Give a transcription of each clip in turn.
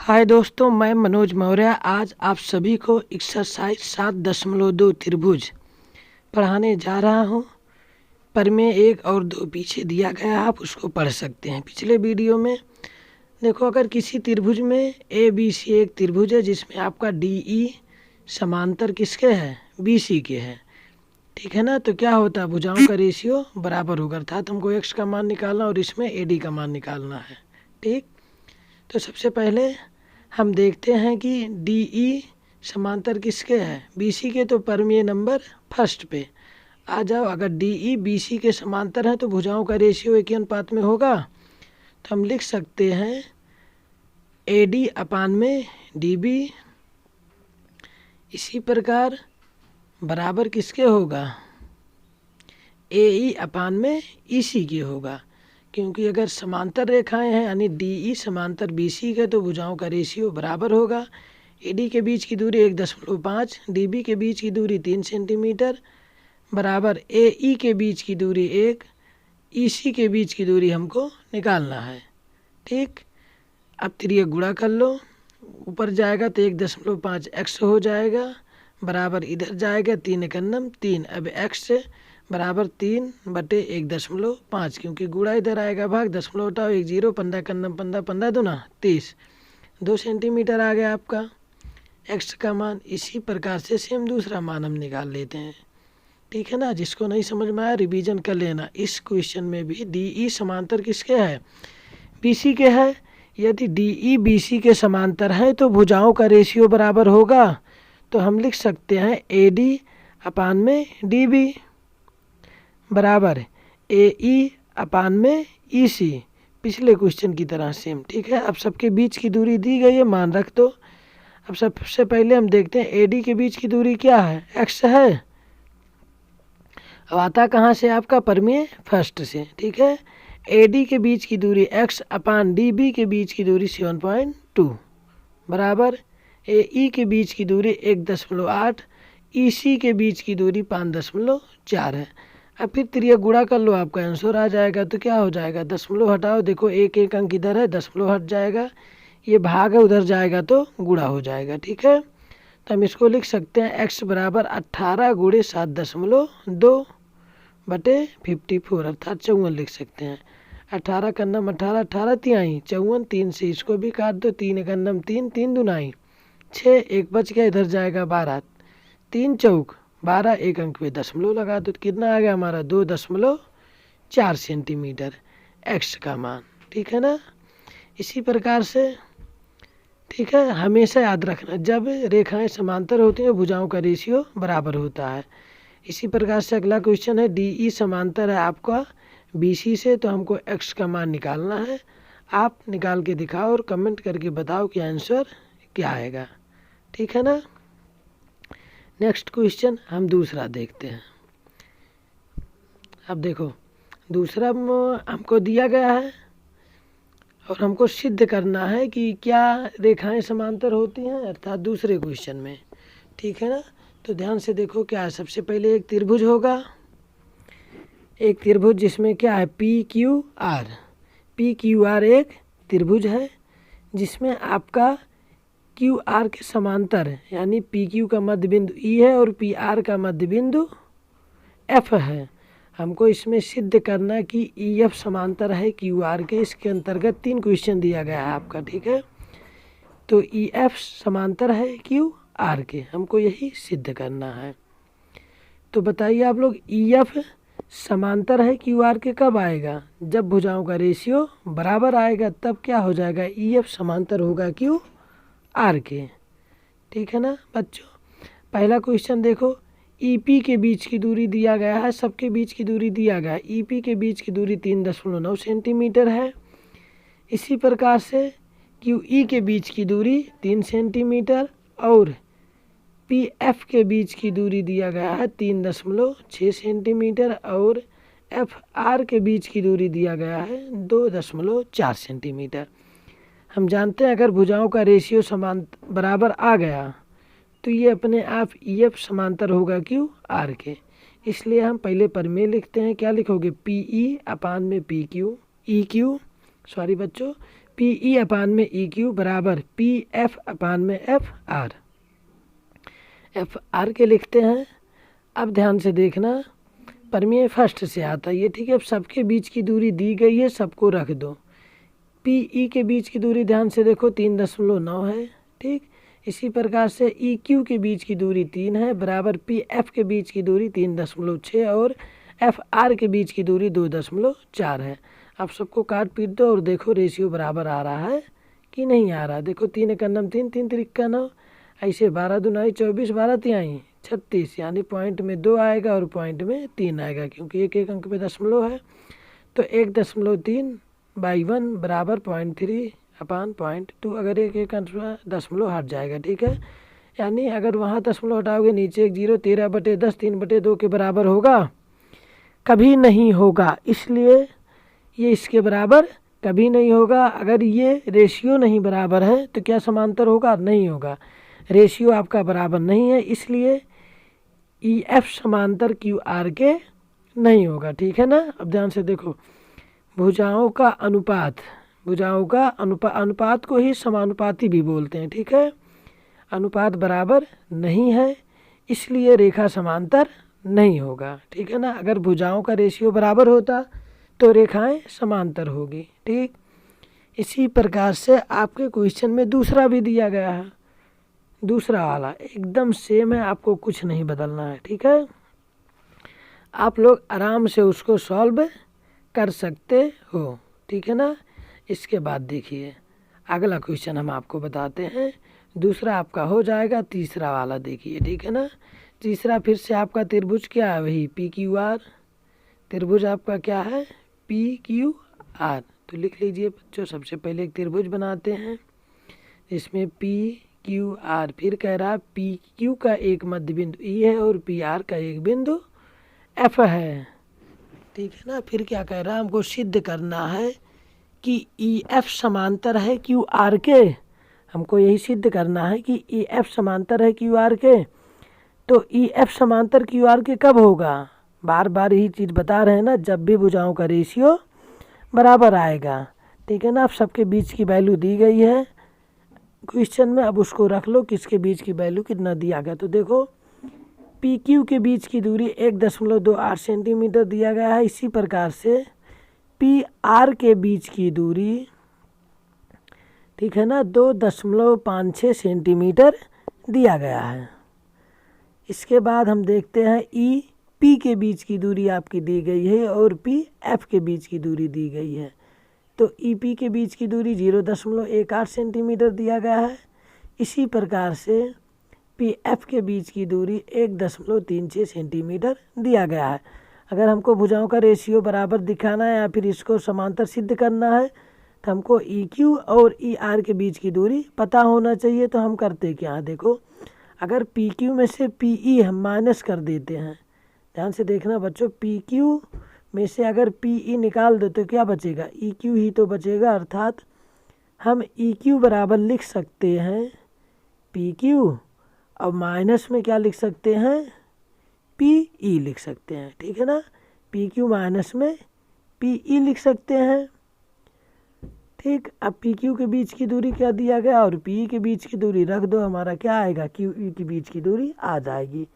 हाय दोस्तों, मैं मनोज मौर्य आज आप सभी को एक्सरसाइज 7.2 त्रिभुज पढ़ाने जा रहा हूँ। प्रमेय 1 और 2 पीछे दिया गया, आप उसको पढ़ सकते हैं। पिछले वीडियो में देखो, अगर किसी त्रिभुज में ए बी सी एक त्रिभुज है जिसमें आपका डी ई समांतर किसके है, बी सी के है, ठीक है ना। तो क्या होता है, भुजाओं का रेशियो बराबर होगा, अर्थात हमको एक्स का मान निकालना और इसमें ए डी का मान निकालना है। ठीक, तो सबसे पहले हम देखते हैं कि डी ई समांतर किसके है, बी सी के। तो प्रमेय नंबर फर्स्ट पे आ जाओ। अगर डी ई बी सी के समांतर है तो भुजाओं का रेशियो एक ही अनुपात में होगा। तो हम लिख सकते हैं ए डी अपान में डी बी। इसी प्रकार बराबर किसके होगा, ए ई अपान में ई सी के होगा, क्योंकि अगर समांतर रेखाएं हैं यानी डी ई समांतर बी सी के तो भुजाओं का रेशियो बराबर होगा। ए डी के बीच की दूरी 1.5, डी बी के बीच की दूरी 3 सेंटीमीटर बराबर ए ई के बीच की दूरी 1, ई सी के बीच की दूरी हमको निकालना है। ठीक, अब त्रिय गुणा कर लो, ऊपर जाएगा तो 1.5 एक्स हो जाएगा बराबर इधर जाएगा 3 एकन्नम 3। अब एक्स बराबर 3/1.5, क्योंकि गुणा इधर आएगा भाग, दशमलव हटाओ 1 0, 15 कन्नम 15, 15 दूना 30, 2 सेंटीमीटर आ गया आपका एक्स का मान। इसी प्रकार से सेम दूसरा मान हम निकाल लेते हैं, ठीक है ना। जिसको नहीं समझ में आया रिवीजन कर लेना। इस क्वेश्चन में भी डी ई समांतर किसके है, बी सी के है। यदि डी ई बी सी के समांतर है तो भुजाओं का रेशियो बराबर होगा। तो हम लिख सकते हैं ए डी अपान में डी बी बराबर ए ई अपान में ई सी, पिछले क्वेश्चन की तरह सेम। ठीक है, अब सबके बीच की दूरी दी गई है, मान रख दो। अब सबसे पहले हम देखते हैं ए डी के बीच की दूरी क्या है, एक्स है। अब आता कहाँ से, आपका प्रमेय फर्स्ट से। ठीक है, ए डी के बीच की दूरी एक्स अपान डी बी के बीच की दूरी 7.2 बराबर ए ई के बीच की दूरी 1.8, ई सी के बीच की दूरी 5.4 है। अब फिर त्रिय गुणा कर लो, आपका आंसर आ जाएगा। तो क्या हो जाएगा, दशमलव हटाओ, देखो एक एक अंक इधर है, दशमलव हट जाएगा, ये भाग है, उधर जाएगा तो गुणा हो जाएगा। ठीक है, तो हम इसको लिख सकते हैं एक्स बराबर 18 गुणे 7.2 बटे 54, अर्थात 54 लिख सकते हैं। 18 का नम 18, 18 तिहाई 54, 3 से इसको भी काट दो, 3 का नम 3, 3 दुनाई 6, एक बच गया, इधर जाएगा 12, 3 चौक 12, एक अंक पे दशमलव लगा दो, तो कितना आ गया हमारा 2.4 सेंटीमीटर एक्स का मान। ठीक है ना, इसी प्रकार से। ठीक है, हमेशा याद रखना जब रेखाएं समांतर होती हैं भुजाओं का रेशियो बराबर होता है। इसी प्रकार से अगला क्वेश्चन है, डी ई समांतर है आपका बी सी से, तो हमको एक्स का मान निकालना है। आप निकाल के दिखाओ और कमेंट करके बताओ कि आंसर क्या आएगा। ठीक है ना। नेक्स्ट क्वेश्चन हम दूसरा देखते हैं। अब देखो, दूसरा हमको दिया गया है और हमको सिद्ध करना है कि क्या रेखाएं समांतर होती हैं, अर्थात दूसरे क्वेश्चन में। ठीक है ना, तो ध्यान से देखो क्या है। सबसे पहले एक त्रिभुज होगा, एक त्रिभुज जिसमें क्या है P Q R. P Q R एक त्रिभुज है जिसमें आपका क्यू आर के समांतर है, यानी पी क्यू का मध्य बिंदु ई है और पी आर का मध्य बिंदु एफ है। हमको इसमें सिद्ध करना कि ई एफ समांतर है क्यू आर के। इसके अंतर्गत 3 क्वेश्चन दिया गया है आपका। ठीक है, तो ई एफ समांतर है क्यू आर के, हमको यही सिद्ध करना है। तो बताइए आप लोग, ई एफ समांतर है क्यू आर के कब आएगा, जब भुजाओं का रेशियो बराबर आएगा, तब क्या हो जाएगा, ई एफ समांतर होगा क्यू आर के। ठीक है ना बच्चों। पहला क्वेश्चन देखो, ई पी के बीच की दूरी दिया गया है, सबके बीच की दूरी दिया गया है। ई पी के बीच की दूरी 3.9 सेंटीमीटर है। इसी प्रकार से क्यू ई के बीच की दूरी 3 सेंटीमीटर और पी एफ के बीच की दूरी दिया गया है 3.6 सेंटीमीटर और एफ आर के बीच की दूरी दिया गया है 2.4 सेंटीमीटर। हम जानते हैं अगर भुजाओं का रेशियो समान बराबर आ गया तो ये अपने आप ई एफ समांतर होगा क्यू आर के। इसलिए हम पहले प्रमेय लिखते हैं। क्या लिखोगे, पी ई अपान में P Q, E Q sorry बच्चों, पी ई अपान में ई क्यू बराबर पी एफ अपान में एफ आर के लिखते हैं। अब ध्यान से देखना, परमेय फर्स्ट से आता है ये, ठीक है। अब सबके बीच की दूरी दी गई है, सबको रख दो। पी ई के बीच की दूरी ध्यान से देखो 3.9 है, ठीक। इसी प्रकार से ई क्यू के बीच की दूरी 3 है बराबर पी एफ के बीच की दूरी 3.6 और एफ आर के बीच की दूरी 2.4 है। आप सबको काट पीट दो और देखो रेशियो बराबर आ रहा है कि नहीं आ रहा। देखो 3 एकम 3, 3 त्रिका 9, ऐसे 12 दूनाई 24, 12 तिहाई 36, यानी पॉइंट में 2 आएगा और पॉइंट में 3 आएगा, क्योंकि एक एक अंक पे दशमलव है। तो 1.3/1 बराबर 0.3 अपान 0.2, अगर एक एक अंक में दशमलव हट जाएगा, ठीक है। यानी अगर वहाँ दशमलव हटाओगे नीचे एक 0, 13/10 3/2 के बराबर होगा? कभी नहीं होगा। इसलिए ये इसके बराबर कभी नहीं होगा। अगर ये रेशियो नहीं बराबर है तो क्या समांतर होगा? नहीं होगा। रेशियो आपका बराबर नहीं है, इसलिए ई एफ समांतर क्यू आर के नहीं होगा, ठीक है ना। अब ध्यान से देखो, भुजाओं का अनुपात, अनुपात को ही समानुपाती भी बोलते हैं, ठीक है। अनुपात बराबर नहीं है, इसलिए रेखा समांतर नहीं होगा, ठीक है ना। अगर भुजाओं का रेशियो बराबर होता तो रेखाएं समांतर होगी, ठीक। इसी प्रकार से आपके क्वेश्चन में दूसरा भी दिया गया है, दूसरा वाला एकदम सेम है, आपको कुछ नहीं बदलना है, ठीक है। आप लोग आराम से उसको सॉल्व कर सकते हो, ठीक है ना। इसके बाद देखिए अगला क्वेश्चन हम आपको बताते हैं, दूसरा आपका हो जाएगा। तीसरा वाला देखिए, ठीक है ना। तीसरा फिर से आपका त्रिभुज क्या है? वही पी क्यू आर। त्रिभुज आपका क्या है? P Q R. तो लिख लीजिए बच्चों, सबसे पहले एक त्रिभुज बनाते हैं इसमें पी क्यू आर। फिर कह रहा है पी क्यू का एक मध्य बिंदु ई है और पी आर का एक बिंदु एफ है, ठीक है ना। फिर क्या कह रहा है? हमको सिद्ध करना है कि ई एफ समांतर है क्यू आर के। हमको यही सिद्ध करना है कि ई एफ समांतर है क्यू आर के। तो ई एफ समांतर क्यू आर के कब होगा? बार बार यही चीज़ बता रहे हैं ना, जब भी भुजाओं का रेशियो बराबर आएगा, ठीक है ना। अब सबके बीच की वैल्यू दी गई है क्वेश्चन में, अब उसको रख लो किसके बीच की वैल्यू कितना दिया गया। तो देखो पी क्यू के बीच की दूरी 1.28 सेंटीमीटर दिया गया है। इसी प्रकार से पी आर के बीच की दूरी, ठीक है ना, 2.56 सेंटीमीटर दिया गया है। इसके बाद हम देखते हैं ई पी के बीच की दूरी आपकी दी गई है और पी एफ के बीच की दूरी दी गई है। तो ई पी के बीच की दूरी 0.18 सेंटीमीटर दिया गया है। इसी प्रकार से पी एफ के बीच की दूरी 1.36 सेंटीमीटर दिया गया है। अगर हमको भुजाओं का रेशियो बराबर दिखाना है या फिर इसको समांतर सिद्ध करना है तो हमको ई क्यू और ई आर के बीच की दूरी पता होना चाहिए। तो हम करते क्या है, देखो अगर पी क्यू में से पी ई हम माइनस कर देते हैं, ध्यान से देखना बच्चों, पी क्यू में से अगर पी ई निकाल दो तो क्या बचेगा? ई क्यू ही तो बचेगा। अर्थात हम ई क्यू बराबर लिख सकते हैं पी क्यू और माइनस में क्या लिख सकते हैं? पी ई लिख सकते हैं, ठीक है ना। पी क्यू माइनस में पी ई लिख सकते हैं, ठीक। अब पी क्यू के बीच की दूरी क्या दिया गया और पी ई के बीच की दूरी रख दो, हमारा क्या आएगा? क्यू ई के बीच की दूरी आ जाएगी।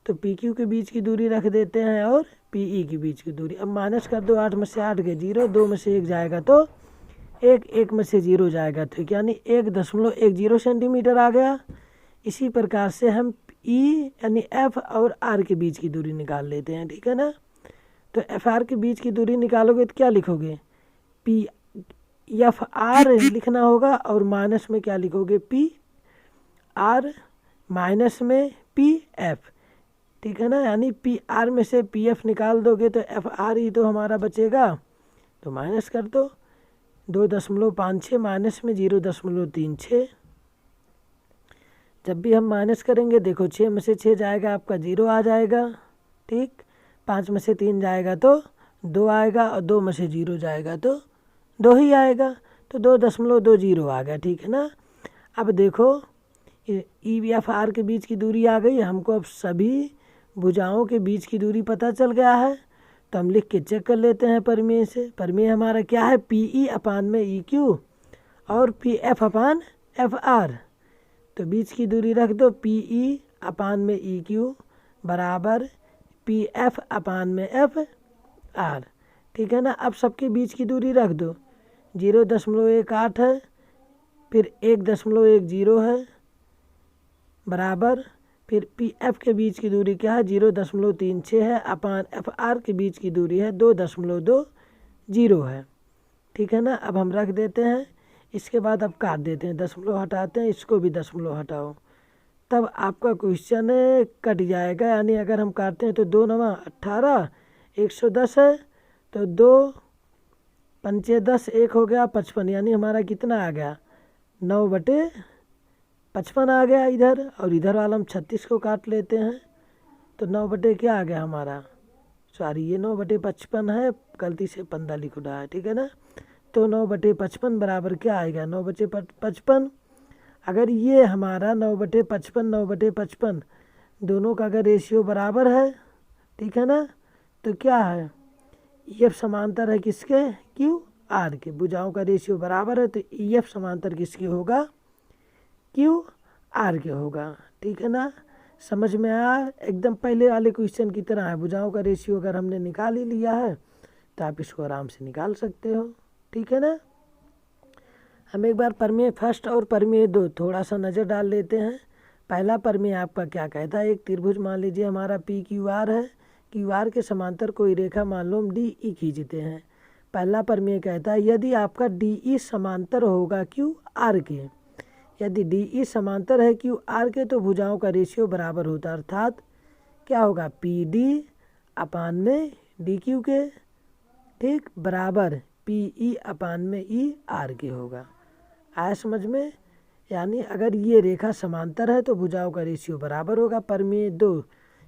तो पी क्यू के बीच की दूरी रख देते हैं और पी ई के बीच की दूरी। अब माइनस कर दो, 8 में से 8 गए 0, 2 में से 1 जाएगा तो 1 में से 0 जाएगा, ठीक, यानी 1.10 सेंटीमीटर आ गया। इसी प्रकार से हम ई यानी एफ और आर के बीच की दूरी निकाल लेते हैं, ठीक है ना। तो एफ आर के बीच की दूरी निकालोगे तो क्या लिखोगे? पी एफ आर लिखना होगा और माइनस में क्या लिखोगे? पी आर माइनस में पी एफ, ठीक है ना। यानी पी आर में से पी एफ निकाल दोगे तो एफ आर ही तो हमारा बचेगा। तो माइनस कर दो, 2.56 माइनस में 0.36। जब भी हम माइनस करेंगे देखो 6 में से 6 जाएगा आपका 0 आ जाएगा, ठीक। 5 में से 3 जाएगा तो 2 आएगा और 2 में से 0 जाएगा तो 2 ही आएगा। तो 2.20 आ गया, ठीक है ना। अब देखो ई एफ आर के बीच की दूरी आ गई। हमको अब सभी भुजाओं के बीच की दूरी पता चल गया है, तो हम लिख के चेक कर लेते हैं प्रमेय से। प्रमेय हमारा क्या है? पी ई अपान में ई क्यू और P F upon F R, तो बीच की दूरी रख दो पी ई अपान में ई क्यू बराबर पी एफ अपान में एफ आर, ठीक है ना। अब सबके बीच की दूरी रख दो, 0.18 है, फिर 1.10 है बराबर, फिर पी एफ के बीच की दूरी क्या है 0.36 है, अपान एफ आर के बीच की दूरी है 2.20 है, ठीक है ना। अब हम रख देते हैं, इसके बाद अब काट देते हैं, दशमलव हटाते हैं, इसको भी दशमलव हटाओ, तब आपका क्वेश्चन कट जाएगा। यानी अगर हम काटते हैं तो 2 9 18, 110 है, तो 2 पंचे 10, 1 हो गया 55, यानी हमारा कितना आ गया 9/55 आ गया इधर, और इधर वाला हम 36 को काट लेते हैं, तो 9 बटे क्या आ गया हमारा, सॉरी ये 9/55 है, गलती से 15 लिख रहा है, ठीक है ना। तो 9/55 बराबर क्या आएगा 9/55। अगर ये हमारा 9/55 9/55 दोनों का अगर रेशियो बराबर है, ठीक है ना, तो क्या है EF समांतर है किसके क्यू आर के, भुजाओं का रेशियो बराबर है, तो EF समांतर किसके होगा क्यू आर के होगा, ठीक है ना। समझ में आया, एकदम पहले वाले क्वेश्चन की तरह है, भुजाओं का रेशियो अगर हमने निकाल ही लिया है तो आप इसको आराम से निकाल सकते हो, ठीक है ना। हम एक बार प्रमेय फर्स्ट और प्रमेय 2 थोड़ा सा नज़र डाल लेते हैं। पहला प्रमेय आपका क्या कहता है, एक त्रिभुज मान लीजिए हमारा पी क्यू आर है, क्यू आर के समांतर कोई रेखा मान लो हम डी ई खींचते हैं। पहला प्रमेय कहता है यदि आपका डी ई समांतर होगा क्यू आर के, यदि डी ई समांतर है क्यू आर के तो भुजाओं का रेशियो बराबर होता है, अर्थात क्या होगा पी डी अपान में डी क्यू के, ठीक, बराबर पी ई अपान में ई आर के होगा। आया समझ में। यानी अगर ये रेखा समांतर है तो भुजाओं का रेशियो बराबर होगा। प्रमेय 2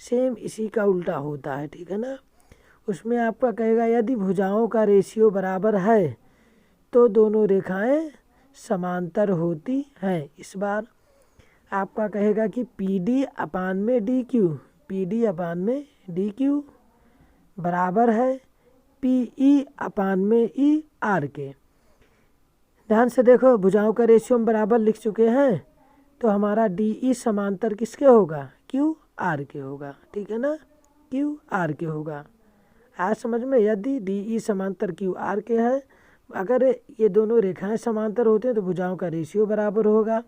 सेम इसी का उल्टा होता है, ठीक है ना। उसमें आपका कहेगा यदि भुजाओं का रेशियो बराबर है तो दोनों रेखाएं समांतर होती हैं। इस बार आपका कहेगा कि पी डी अपान में डी क्यू, पी डी अपान में डी क्यू बराबर है पी ई अपान में ई आर के। ध्यान से देखो, भुजाओं का रेशियो हम बराबर लिख चुके हैं, तो हमारा डी ई समांतर किसके होगा क्यू आर के होगा, ठीक है ना, क्यू आर के होगा। आज समझ में, यदि डी ई समांतर क्यू आर के है, अगर ये दोनों रेखाएं समांतर होते हैं तो भुजाओं का रेशियो बराबर होगा।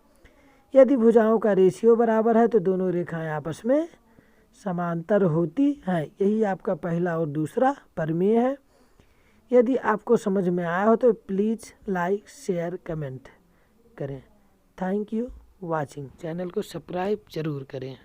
यदि भुजाओं का रेशियो बराबर है तो दोनों रेखाएं आपस में समांतर होती हैं। यही आपका पहला और दूसरा प्रमेय है। यदि आपको समझ में आया हो तो प्लीज़ लाइक शेयर कमेंट करें। Thank you watching. चैनल को सब्सक्राइब जरूर करें।